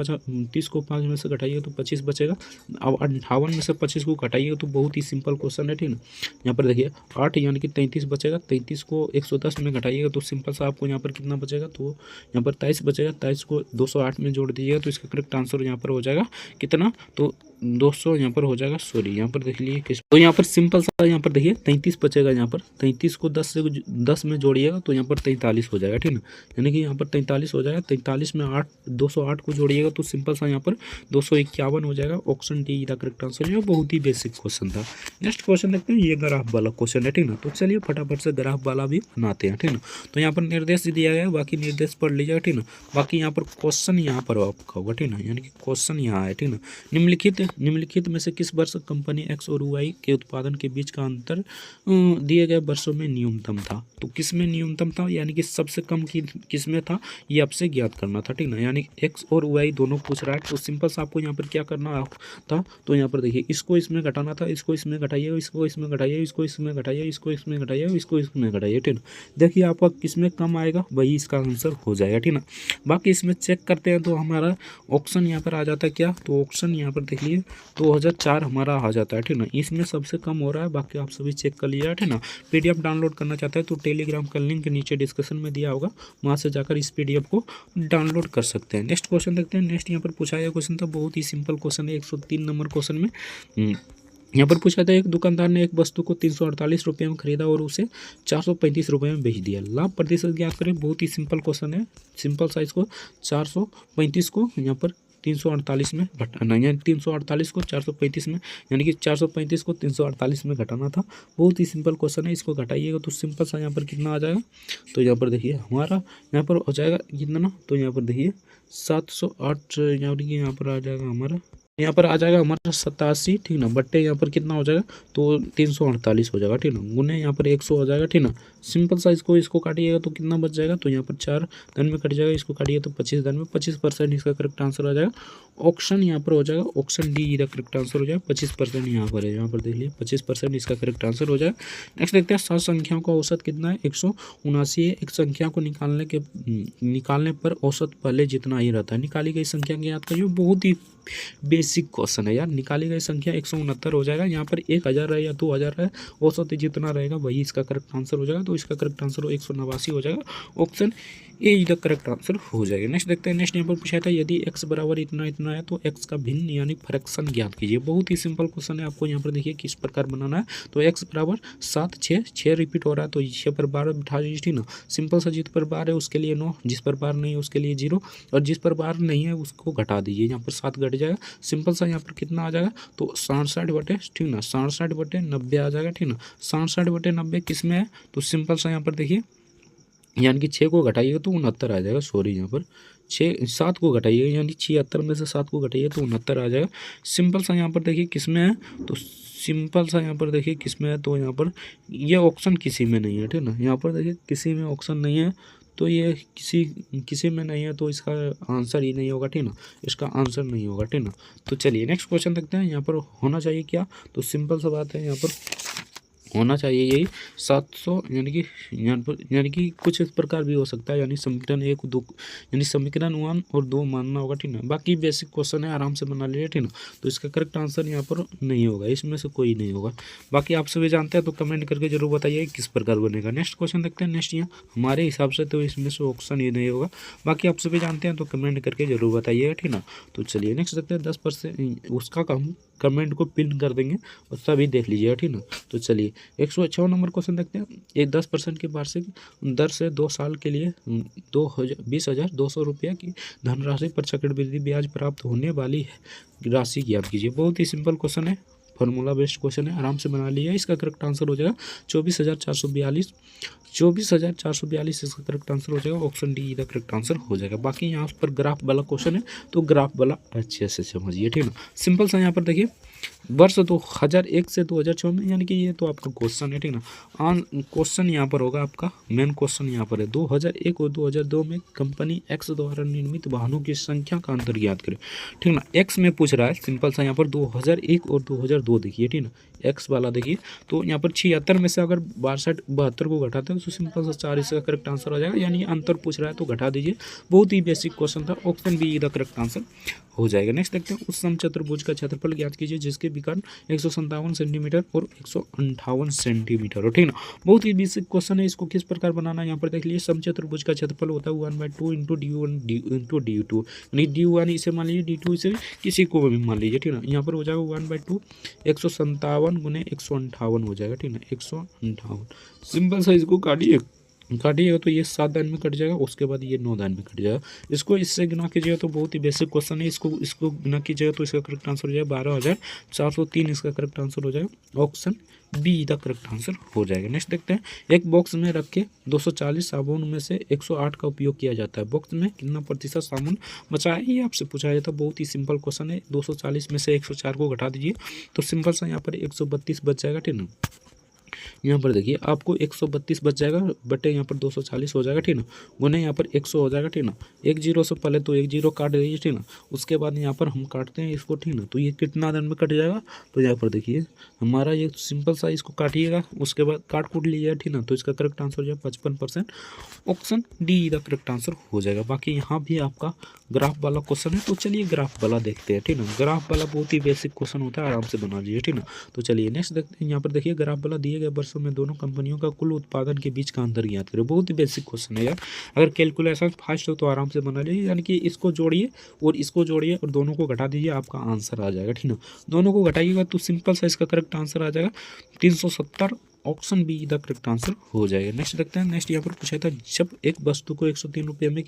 5 में से घटाइए तो 25 बचेगा। अब 58 में से 25 को घटाइए, तो बहुत ही सिंपल क्वेश्चन है, ठीक ना। यहाँ पर देखिए 8 यानी कि 33 बचेगा, 33 को 110 में घटाइएगा तो सिंपल सा आपको यहाँ पर कितना बचेगा, तो यहाँ पर 23 बचेगा। 23 को 208 में जोड़ दीजिएगा, तो इसका करेक्ट आंसर यहाँ पर हो जाएगा कितना, तो 200 यहाँ पर हो जाएगा। सॉरी, यहाँ पर देख लीजिए किस, तो यहाँ पर सिंपल सा यहाँ पर देखिए 33 बचेगा। यहाँ पर 33 को 10 में जोड़िएगा तो यहाँ पर 43 हो जाएगा, ठीक ना। यानी कि यहाँ पर 43 हो जाएगा। 43 में 208 को जोड़िएगा तो सिंपल सा यहाँ पर 251 हो जाएगा। ऑप्शन डी का करेक्ट आंसर है। बहुत ही बेसिक क्वेश्चन था। नेक्स्ट क्वेश्चन देखते हैं, ये ग्राफ वाला क्वेश्चन है, ठीक ना। तो चलिए फटाफट से ग्राफ वाला भी बनाते हैं, ठीक ना। तो यहाँ पर निर्देश दिया गया है, बाकी निर्देश पढ़ लीजिएगा, ठीक ना। बाकी यहाँ पर क्वेश्चन यहाँ पर आपका होगा, ठीक ना, यानी कि क्वेश्चन यहाँ है, ठीक ना। निम्नलिखित में से किस वर्ष कंपनी एक्स और वाई के उत्पादन के बीच का अंतर दिए गए वर्षों में न्यूनतम था। तो किस में न्यूनतम था, यानी कि सबसे कम किस में था, ये आपसे ज्ञात करना था, ठीक ना। यानी एक्स और वाई दोनों पूछ रहा है, तो सिंपल सा आपको यहाँ पर क्या करना था, तो यहाँ पर देखिए इसको इसमें घटाना था, इसको इसमें घटाइए, इसको इसमें घटाइए, इसको इसमें घटाइए, इसको इसमें घटाइए, इसको इसमें घटाइए, ठीक ना। देखिए आपका किसमें कम आएगा वही इसका आंसर हो जाएगा, ठीक ना। बाकी इसमें चेक करते हैं तो हमारा ऑप्शन यहाँ पर आ जाता है क्या, तो ऑप्शन यहाँ पर देख लीजिए 2004 हमारा आ जाता है, ठीक ना। इसमें सबसे कम हो रहा है, बाकी आप सभी चेक कर लीजिए, ठीक ना। पीडीएफ डाउनलोड करना चाहते हैं तो टेलीग्राम का लिंक नीचे डिस्क्रिप्शन में दिया होगा, वहाँ से जाकर इस पीडीएफ को डाउनलोड कर सकते हैं। नेक्स्ट क्वेश्चन देखते हैं। नेक्स्ट यहाँ पर पूछा गया क्वेश्चन था, बहुत ही सिंपल क्वेश्चन है। 103 नंबर क्वेश्चन में यहाँ पर पूछा था, एक दुकानदार ने एक वस्तु को 348 रुपये में खरीदा और उसे 435 रुपये में बेच दिया। लाभ प्रतिशत ज्ञात करें। बहुत ही सिंपल क्वेश्चन है, सिंपल साइज को 435 को यहाँ पर 348 में घटाना, यानी 348 को 435 में, यानी कि 435 को 348 में घटाना था। बहुत ही सिंपल क्वेश्चन है, इसको घटाइएगा तो सिंपल सा यहाँ पर कितना आ जाएगा, तो यहाँ पर देखिए हमारा यहाँ पर हो जाएगा कितना, तो यहाँ पर देखिए 708, यहाँ पर आ जाएगा हमारा, यहाँ पर आ जाएगा हमारा 87, ठीक ना, बट्टे यहाँ पर कितना हो जाएगा, तो 348 हो जाएगा, ठीक ना, गुने यहाँ पर 100 हो जाएगा, ठीक ना। सिंपल सा इसको काटिएगा तो कितना बच जाएगा, तो यहाँ पर 4 धन में कट जाएगा, इसको काटिए तो 25 धन में, 25% इसका करेक्ट आंसर आ जाएगा। ऑप्शन यहाँ पर हो जाएगा, ऑप्शन डी का करेक्ट आंसर हो जाएगा। 25% यहाँ पर है, यहाँ पर देख लीजिए 25% इसका करेक्ट आंसर हो जाएगा। नेक्स्ट देखते हैं, 7 संख्याओं का औसत कितना है, 179 है। एक संख्या को निकालने पर औसत पहले जितना ही रहता है। निकाली गई संख्या की याद करिए, बहुत ही बेसिक क्वेश्चन है यार। निकाली गई संख्या 169 हो जाएगा, यहाँ पर 1000 है या 2000 है, औसत जितना रहेगा वही इसका करेक्ट आंसर हो जाएगा। तो इसका करेक्ट आंसर 189 हो जाएगा। Option A is the correct answer हो जाएगा। नेक्स्ट देखते हैं। नेक्स्ट यहाँ पर पूछा था, यदि x बराबर इतना इतना है तो x का भिन्न यानी फ्रैक्शन ज्ञात कीजिए। बहुत ही सिंपल क्वेश्चन है, आपको यहाँ पर देखिए किस प्रकार बनाना है। तो x बराबर 7 6 रिपीट हो रहा है, तो 6 पर 12 बिठा दीजिए, ठीक ना। सिंपल सा, जिस पर बार है उसके लिए 9, जिस पर बार नहीं है उसके लिए 0, और जिस पर बार नहीं है उसको घटा दीजिए, यहाँ पर 7 घट जाएगा। सिंपल सा यहाँ पर कितना आ जाएगा, तो 67 बटे, ठीक ना, 67 बटे 90 आ जाएगा, ठीक ना। 67 बटे 90 किस में है, तो सिंपल सा यहाँ पर देखिए, यानी कि 6 को घटाइएगा तो 69 आ जाएगा। सॉरी, यहाँ पर 7 को घटाइएगा, यानी 76 में से 7 को घटाइएगा तो 69 आ जाएगा। सिंपल सा यहाँ पर देखिए किस में है, तो सिंपल सा यहाँ पर देखिए किस में है, तो यहाँ पर ये ऑप्शन किसी में नहीं है, ठीक ना। यहाँ पर देखिए किसी में ऑप्शन नहीं है, तो ये किसी में नहीं है, तो इसका आंसर ही नहीं होगा, ठीक ना। इसका आंसर नहीं होगा, ठीक ना। तो चलिए नेक्स्ट क्वेश्चन देखते हैं। यहाँ पर होना चाहिए क्या, तो सिंपल सा बात है, यहाँ पर होना चाहिए यही 700, यानी कि कुछ इस प्रकार भी हो सकता है, यानी समीकरण 1 2, यानी समीकरण 1 और 2 मानना होगा, ठीक ना। बाकी बेसिक क्वेश्चन है, आराम से बना लीजिए, ठीक ना। तो इसका करेक्ट आंसर यहाँ पर नहीं होगा, इसमें से कोई नहीं होगा। बाकी आप सभी जानते हैं तो कमेंट करके जरूर बताइए किस प्रकार बनेगा। नेक्स्ट क्वेश्चन देखते हैं। नेक्स्ट यहाँ हमारे हिसाब से तो इसमें से ऑप्शन ही नहीं होगा, बाकी आप सभी जानते हैं तो कमेंट करके जरूर बताइएगा, ठीक ना। तो चलिए नेक्स्ट देखते हैं। 10% उसका हम कमेंट को पिन कर देंगे और सभी देख लीजिएगा, ठीक ना। तो चलिए 156 नंबर क्वेश्चन देखते हैं। ये 10% की वार्षिक दर से 2 साल के लिए 20,200 रुपये की धनराशि पर चक्रवृद्धि ब्याज प्राप्त होने वाली राशि ज्ञात कीजिए। बहुत ही सिंपल क्वेश्चन है, फार्मूला बेस्ड क्वेश्चन है, आराम से बना लिया। इसका करेक्ट आंसर हो जाएगा 24,442। 24,442 इसका करेक्ट आंसर हो जाएगा, option D the correct answer हो जाएगा। बाकी यहाँ पर ग्राफ वाला क्वेश्चन है तो ग्राफ वाला अच्छे से समझिए, ठीक ना। सिंपल सा यहाँ पर देखिए, वर्ष 2001 से 2006 में, यानी कि ये तो आपका क्वेश्चन है, ठीक ना। क्वेश्चन यहाँ पर होगा आपका, मेन क्वेश्चन यहाँ पर है 2001 और 2002 में कंपनी एक्स द्वारा निर्मित वाहनों की संख्या का अंतर ज्ञात करें, ठीक ना। एक्स में पूछ रहा है, सिंपल सा यहाँ पर 2001 और 2002 देखिए, ठीक ना। एक्स वाला देखिए, तो यहाँ पर 76 में से अगर 72 को घटाते हैं तो सिंपल सा 4 इसका करेक्ट आंसर हो जाएगा, यानी अंतर पूछ रहा है तो घटा दीजिए। बहुत ही बेसिक क्वेश्चन था, option be the correct answer हो जाएगा। नेक्स्ट देखते हैं, उस समचतुर्भुज का क्षेत्रफल ज्ञात कीजिए जिसके विकर्ण 157 सेंटीमीटर और 158 सेंटीमीटर हो, ठीक ना। बहुत ही बेसिक क्वेश्चन है, इसको किस प्रकार बनाना है यहाँ पर देख लीजिए। समचतुर्भुज का क्षेत्रफल होता है 1/2 इंटू D1 इंटू D2, यानी D1 इसे मान लीजिए, D2 इसे किसी को भी मान लीजिए, ठीक ना। यहाँ पर हो जाएगा 1/2 157 गुने 158 हो जाएगा, ठीक ना, 158। सिंपल सा इसको काटिएगा तो ये 7 दान में कट जाएगा, उसके बाद ये 9 दान में कट जाएगा। इसको इससे गुना कीजिएगा तो बहुत ही बेसिक क्वेश्चन है, इसको गुना कीजिएगा तो इसका करेक्ट आंसर हो जाएगा 12,403 इसका करेक्ट आंसर हो जाएगा, option be the correct answer हो जाएगा। नेक्स्ट देखते हैं, एक बॉक्स में रख के 240 साबुन में से 108 का उपयोग किया जाता है, बॉक्स में कितना प्रतिशत साबुन बचा है, ये आपसे पूछा जाता है। बहुत ही सिंपल क्वेश्चन है, 240 में से 104 को घटा दीजिए तो सिंपल सा यहाँ पर 132 बच जाएगा, ठीक ना। यहाँ पर देखिए आपको 132 बच जाएगा, बटे यहाँ पर 240 हो जाएगा, ठीक ना, गुने यहाँ पर 100 हो जाएगा, ठीक ना। एक जीरो से पहले तो एक जीरो काट दीजिए, ठीक ना। उसके बाद यहाँ पर हम काटते हैं इसको, ठीक ना। तो ये कितना दिन में कट जाएगा, तो यहाँ पर देखिए हमारा ये सिंपल सा, इसको काटिएगा उसके बाद काट कूट लीजिएगा, ठीक ना। तो इसका करेक्ट आंसर हो जाएगा 55%, option D the correct answer हो जाएगा। बाकी यहाँ भी आपका ग्राफ वाला क्वेश्चन है, तो चलिए ग्राफ वाला देखते हैं, ठीक ना। ग्राफ वाला बहुत ही बेसिक क्वेश्चन होता है, आराम से बना लीजिए, ठीक ना। तो चलिए नेक्स्ट देखते हैं, यहाँ पर देखिए ग्राफ वाला दिए गए वर्षों में दोनों कंपनियों का कुल उत्पादन के बीच का अंतर ज्ञात करें। बहुत ही बेसिक क्वेश्चन है यार, अगर कैलकुलेशन फास्ट हो तो आराम से बना लीजिए, यानी कि इसको जोड़िए और इसको जोड़िए और दोनों को घटा दीजिए, आपका आंसर आ जाएगा, ठीक ना। दोनों को घटाइएगा तो सिंपल सा इसका करेक्ट आंसर आ जाएगा 370, option be the correct answer हो जाएगा। नेक्स्ट देखते हैं, नेक्स्ट यहाँ पर पूछा था, जब एक वस्तु को 103 रुपये में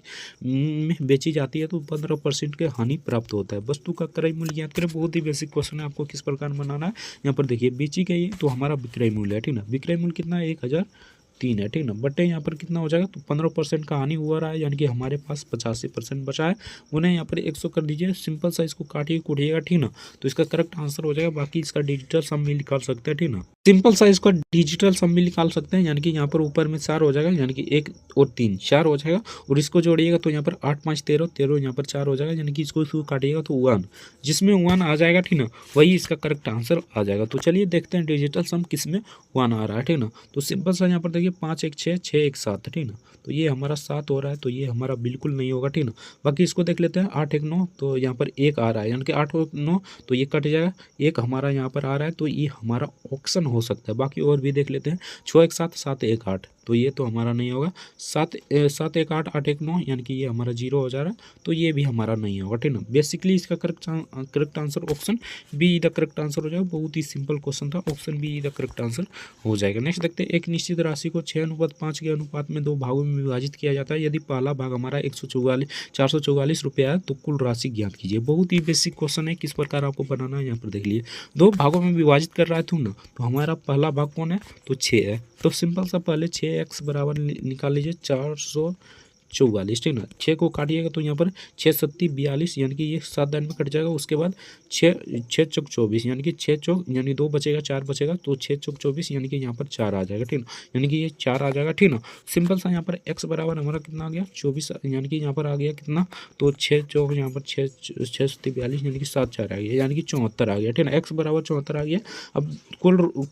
बेची जाती है तो 15% के हानि प्राप्त होता है, वस्तु का क्रय मूल्य ज्ञात करें। बहुत ही बेसिक क्वेश्चन है, आपको किस प्रकार बनाना है। यहाँ पर देखिए बेची गई तो हमारा विक्रय मूल्य है, ठीक ना। विक्रय मूल्य कितना है, 1003 है, ठीक ना। बटे यहाँ पर कितना हो जाएगा, तो 15% का हानि हुआ रहा है, यानी कि हमारे पास 85% बचा है, उन्हें यहाँ पर 100 कर दीजिए। सिंपल सा इसको काटिए कूटिएगा, ठीक ना। तो इसका करेक्ट आंसर हो जाएगा। बाकी इसका डिजिटल सम भी निकाल सकते हैं, ठीक ना। सिंपल सा इसका डिजिटल सम भी निकाल सकते हैं, यानी कि यहाँ पर ऊपर में 4 हो जाएगा, यानी कि 1 और 3 4 हो जाएगा, और इसको जोड़िएगा तो यहाँ पर 8 5 13 13 यहाँ पर 4 हो जाएगा, यानी कि इसको काटिएगा तो 1, जिसमें 1 आ जाएगा, ठीक ना, वही इसका करेक्ट आंसर आ जाएगा। तो चलिए देखते हैं डिजिटल सम किस में 1 आ रहा है, ठीक ना। तो सिंपल सा यहाँ पर देखिए 5 1 6 6 1 7, ठीक ना। तो ये हमारा 7 हो रहा है, तो ये हमारा बिल्कुल नहीं होगा, ठीक ना। बाकी इसको देख लेते हैं, 8 1 9, तो यहाँ पर 1 आ रहा है, यानी कि 8 और 9 तो ये कट जाएगा, 1 हमारा यहाँ पर आ रहा है, तो ये हमारा ऑप्शन हो सकता है। बाकी और भी देख लेते हैं, 6 1 7 7 1 8, तो ये तो हमारा नहीं होगा। 7 7 1 8 8 1 9, यानी कि ये हमारा 0 हो जा रहा है, तो ये भी हमारा नहीं होगा, ठीक ना। बेसिकली इसका correct answer option be the correct answer हो जाएगा। बहुत ही सिंपल क्वेश्चन था, option be the correct answer हो जाएगा। नेक्स्ट देखते हैं, एक निश्चित राशि को 6:5 के अनुपात में 2 भागों में विभाजित किया जाता है। यदि पहला भाग हमारा 444 रुपया है तो कुल राशि ज्ञात कीजिए। बहुत ही बेसिक क्वेश्चन है, किस प्रकार आपको बनाना है यहाँ पर देख लीजिए। 2 भागों में विभाजित कर रहा है तू ना, तो हमारा पहला भाग कौन है, तो 6 है। तो सिंपल सा पहले 6x बराबर निकाल लीजिए 444, ठीक ना। 6 को काटिएगा तो यहाँ पर 6 7 42, यानी कि ये 7 दान में कट जाएगा। उसके बाद 6 चौक 24, यानी कि 6 चौक यानी 2 बचेगा 4 बचेगा, तो 6 चौक 24, यानी कि यहाँ पर 4 आ जाएगा, ठीक ना। यानी कि ये 4 आ जाएगा, ठीक ना। सिंपल सा यहाँ पर x बराबर हमारा कितना आ गया 24, यानी कि यहाँ पर आ गया कितना, तो 6 चौक यहाँ पर 6 6 7 42, यानी कि 7 4 आ गया, यानी कि 74 आ गया, ठीक ना। x बराबर 74 आ गया। अब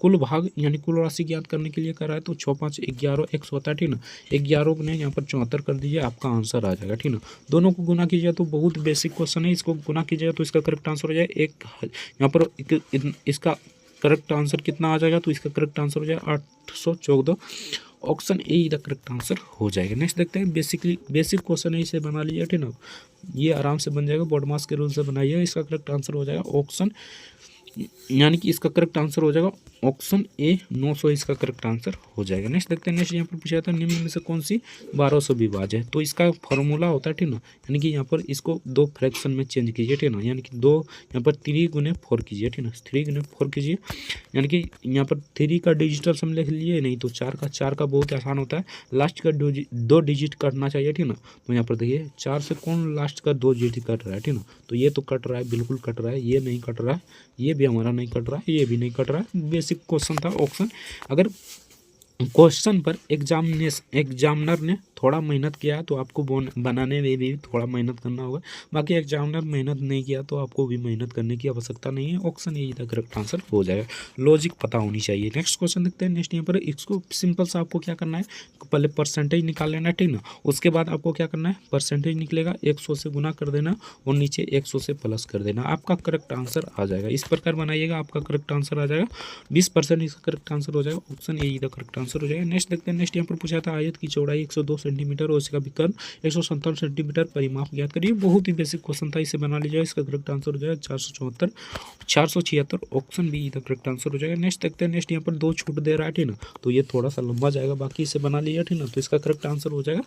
कुल भाग यानी कुल राशि ज्ञात करने के लिए कर रहा है, तो 6 5 11 x होता है, ठीक ना। 11 ने यहाँ पर 74 कर दीजिए, आपका आंसर आ जाएगा, ठीक ना। दोनों को गुना कीजिए तो बहुत बेसिक क्वेश्चन है, इसको गुना कीजिएगा तो इसका करेक्ट आंसर हो जाएगा यहाँ पर इसका करेक्ट आंसर कितना आ जाएगा, तो इसका करेक्ट आंसर हो जाएगा 814, option A the correct answer हो जाएगा। नेक्स्ट देखते हैं, बेसिक क्वेश्चन है, इसे बना लीजिए, ठीक ना। ये आराम से बन जाएगा, बॉडमास के रूल से बनाइए, इसका करेक्ट आंसर हो जाएगा ऑप्शन यानी कि इसका करेक्ट आंसर हो जाएगा ऑप्शन ए 900 इसका करेक्ट आंसर हो जाएगा। नेक्स्ट देखते हैं, नेक्स्ट यहाँ पर पूछा था निम्न में से कौन सी 1200 विभाज्य है। तो इसका फॉर्मूला होता है, ठीक ना, यानी कि यहाँ पर इसको दो फ्रैक्शन में चेंज कीजिए, ठीक ना, यानी कि दो यहाँ पर 3 गुने 4 कीजिए, ठीक ना, 3 गुने 4 कीजिए, यानी कि यहाँ पर 3 का डिजिटल सम लिख लिए, नहीं तो 4 का बहुत आसान होता है, लास्ट का दो डिजिट कटना चाहिए, ठीक ना। तो यहाँ पर देखिए 4 से कौन लास्ट का 2 डिजिट कट रहा है, ठीक ना, तो ये तो कट रहा है, बिल्कुल कट रहा है, ये नहीं कट रहा है, ये भी हमारा नहीं कट रहा है, ये भी नहीं कट रहा है। बेसिक क्वेश्चन था ऑप्शन। अगर क्वेश्चन पर एग्जामिनर ने थोड़ा मेहनत किया तो आपको बनाने में भी थोड़ा मेहनत करना होगा, बाकी एग्जामिनर मेहनत नहीं किया तो आपको भी मेहनत करने की आवश्यकता नहीं है। ऑप्शन यही था करेक्ट आंसर हो जाएगा, लॉजिक पता होनी चाहिए। नेक्स्ट क्वेश्चन देखते हैं। नेक्स्ट यहाँ पर इसको सिंपल सा आपको क्या करना है, पहले परसेंटेज निकाल लेना है, ठीक ना, उसके बाद आपको क्या करना है, परसेंटेज निकलेगा 100 से गुना कर देना और नीचे 100 से प्लस कर देना, आपका करेक्ट आंसर आ जाएगा। इस प्रकार बनाइएगा, आपका करेक्ट आंसर आ जाएगा, 20% इसका करेक्ट आंसर हो जाएगा। ऑप्शन यही था करेक्ट आंसर हो जाएगा। नेक्स्ट देखते हैं। नेक्स्ट यहाँ पर पूछा था आयत की चौड़ाई 102 सेंटीमीटर और इसका विकर्ण 157 सेंटीमीटर, परिमाप ज्ञात करिए। बहुत ही बेसिक क्वेश्चन था, इसे बना लीजिए, इसका करेक्ट आंसर हो जाएगा 476। ऑप्शन बी इधर करेक्ट आंसर हो जाएगा। नेक्स्ट देखते हैं। नेक्स्ट यहाँ पर 2 छूट दे रहा है, ठीक ना, तो ये थोड़ा सा लंबा जाएगा, बाकी इसे बना लीजिए, ठीक ना, तो इसका करेक्ट आंसर हो जाएगा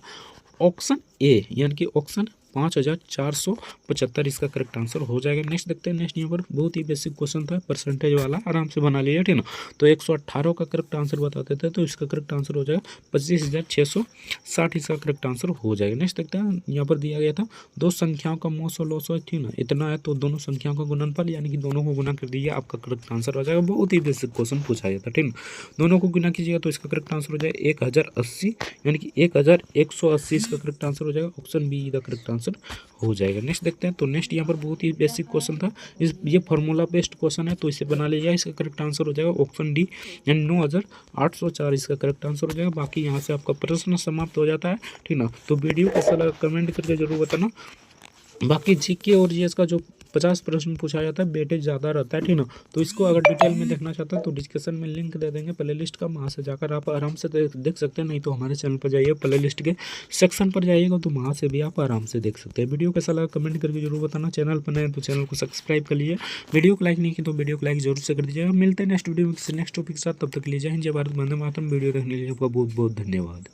ऑप्शन ए, यानी कि ऑप्शन 5475 इसका करेक्ट आंसर हो जाएगा। नेक्स्ट देखते हैं। नेक्स्ट यहाँ पर बहुत ही बेसिक क्वेश्चन था, परसेंटेज वाला, आराम से बना लिया, ठीक ना, तो 118 का करेक्ट आंसर बताते थे, तो इसका करेक्ट आंसर हो जाएगा 25,660 इसका करेक्ट आंसर हो जाएगा। नेक्स्ट देखते हैं। यहाँ पर दिया गया था दो संख्याओं का मोसो लोसो, ठीक ना, इतना है तो दोनों संख्याओं का गुणनफल, यानी कि दोनों को गुना कर दीजिए, आपका करेक्ट आंसर हो जाएगा। बहुत ही बेसिक क्वेश्चन पूछा गया था, ठीक ना, दोनों को गुना कीजिएगा तो इसका करेक्ट आंसर हो जाएगा 1080, यानी कि 1180 इसका करेक्ट आंसर हो जाएगा। ऑप्शन बी का करेक्ट आंसर हो जाएगा। नेक्स्ट देखते हैं। तो नेक्स्ट यहाँ पर बहुत ही बेसिक क्वेश्चन था, ये फार्मूला बेस्ड क्वेश्चन है, तो इसे बना लीजिए, इसका करेक्ट आंसर हो जाएगा ऑप्शन डी, यानी 9804 इसका करेक्ट आंसर हो जाएगा। बाकी यहाँ से आपका प्रश्न समाप्त हो जाता है, ठीक ना। तो वीडियो कैसा लगा कमेंट करके जरूर बताना। बाकी जीके और जीएस का जो 50 प्रश्न पूछा जाता है वेटेज ज़्यादा रहता है, ठीक ना, तो इसको अगर डिटेल में देखना चाहता है तो डिस्क्रिप्शन में लिंक दे देंगे प्ले लिस्ट का, वहाँ से जाकर आप आराम से देख सकते हैं, नहीं तो हमारे चैनल पर जाइए, प्ले लिस्ट के सेक्शन पर जाइएगा तो वहाँ से भी आप आराम से देख सकते हैं। वीडियो कैसा लगा कमेंट करके जरूर बताना। चैनल पर नए तो चैनल को सब्सक्राइब कर लीजिए, वीडियो को लाइक नहीं की तो वीडियो को लाइक जरूर से कर दीजिएगा। मिलते हैं नेक्स्ट वीडियो में किसी नेक्स्ट टॉपिक के साथ, तब तक लीजिए जय भारत, वंदे मातरम। वीडियो देखने के लिए आपका बहुत बहुत धन्यवाद।